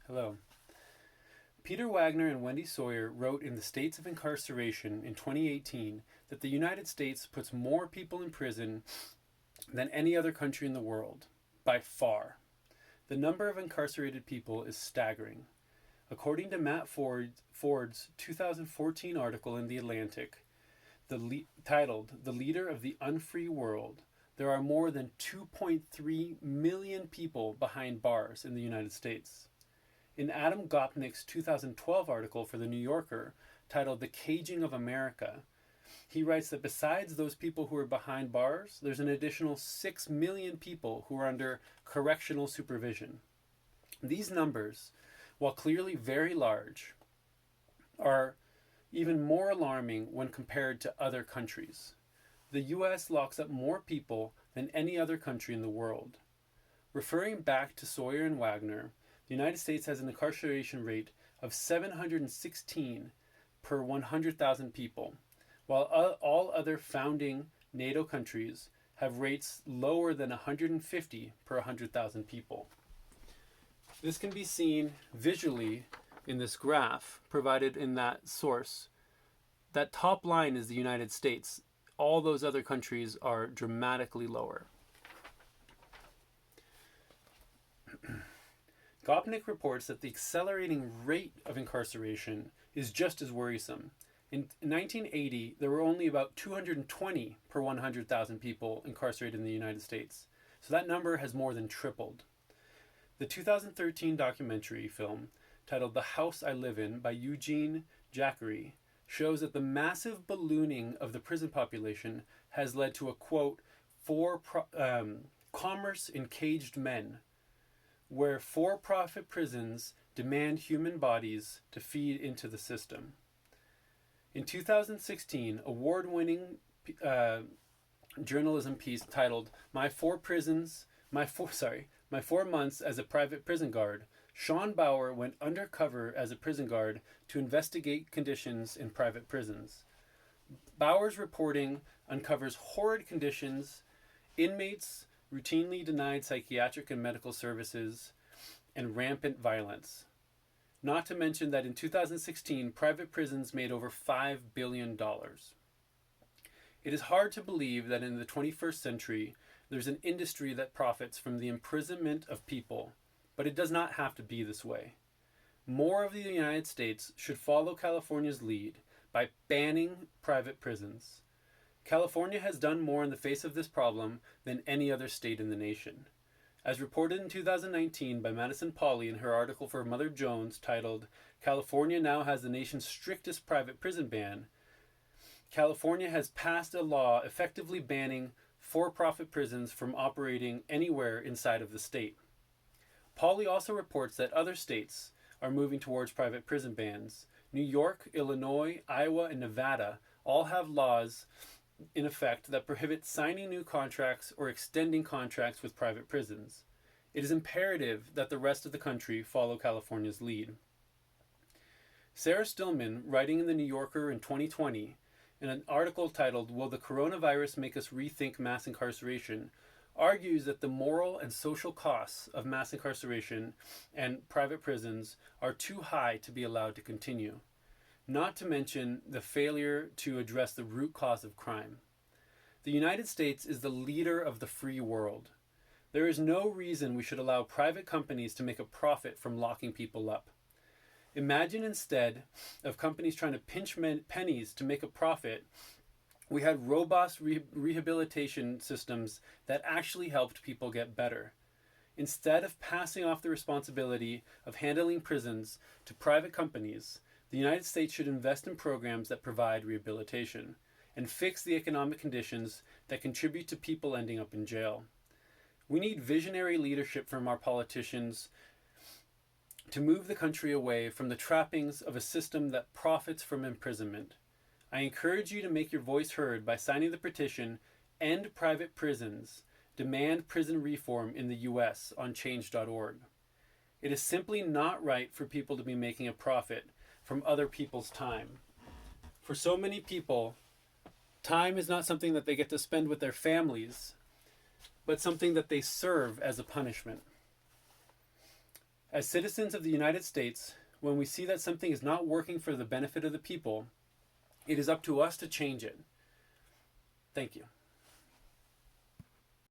Hello. Peter Wagner and Wendy Sawyer wrote in The States of Incarceration in 2018 that the United States puts more people in prison than any other country in the world, by far. The number of incarcerated people is staggering. According to Matt Ford's 2014 article in The Atlantic, titled The Leader of the Unfree World, there are more than 2.3 million people behind bars in the United States. In Adam Gopnik's 2012 article for The New Yorker, titled The Caging of America, he writes that besides those people who are behind bars, there's an additional 6 million people who are under correctional supervision. These numbers, while clearly very large, are even more alarming when compared to other countries. The US locks up more people than any other country in the world. Referring back to Sawyer and Wagner, the United States has an incarceration rate of 716 per 100,000 people, while all other founding NATO countries have rates lower than 150 per 100,000 people. This can be seen visually in this graph provided in that source. That top line is the United States. All those other countries are dramatically lower. Gopnik reports that the accelerating rate of incarceration is just as worrisome. In 1980, there were only about 220 per 100,000 people incarcerated in the United States, so that number has more than tripled. The 2013 documentary film, titled The House I Live In by Eugene Jackery, shows that the massive ballooning of the prison population has led to a, quote, commerce in caged men, where for-profit prisons demand human bodies to feed into the system. In 2016, award-winning journalism piece titled My 4 Months as a Private Prison Guard, Sean Bauer went undercover as a prison guard to investigate conditions in private prisons. Bauer's reporting uncovers horrid conditions, inmates routinely denied psychiatric and medical services, and rampant violence. Not to mention that in 2016, private prisons made over $5 billion. It is hard to believe that in the 21st century, there's an industry that profits from the imprisonment of people, but it does not have to be this way. More of the United States should follow California's lead by banning private prisons. California has done more in the face of this problem than any other state in the nation. As reported in 2019 by Madison Pauly in her article for Mother Jones titled, California Now Has the Nation's Strictest Private Prison Ban, California has passed a law effectively banning for-profit prisons from operating anywhere inside of the state. Pauly also reports that other states are moving towards private prison bans. New York, Illinois, Iowa, and Nevada all have laws in effect that prohibit signing new contracts or extending contracts with private prisons. It is imperative that the rest of the country follow California's lead. Sarah Stillman, writing in The New Yorker in 2020, in an article titled, Will the Coronavirus Make Us Rethink Mass Incarceration?, argues that the moral and social costs of mass incarceration and private prisons are too high to be allowed to continue. Not to mention the failure to address the root cause of crime. The United States is the leader of the free world. There is no reason we should allow private companies to make a profit from locking people up. Imagine instead of companies trying to pinch pennies to make a profit, we had robust rehabilitation systems that actually helped people get better. Instead of passing off the responsibility of handling prisons to private companies, the United States should invest in programs that provide rehabilitation and fix the economic conditions that contribute to people ending up in jail. We need visionary leadership from our politicians to move the country away from the trappings of a system that profits from imprisonment. I encourage you to make your voice heard by signing the petition End Private Prisons, Demand Prison Reform in the U.S. on change.org. It is simply not right for people to be making a profit from other people's time. For so many people, time is not something that they get to spend with their families, but something that they serve as a punishment. As citizens of the United States, when we see that something is not working for the benefit of the people, it is up to us to change it. Thank you.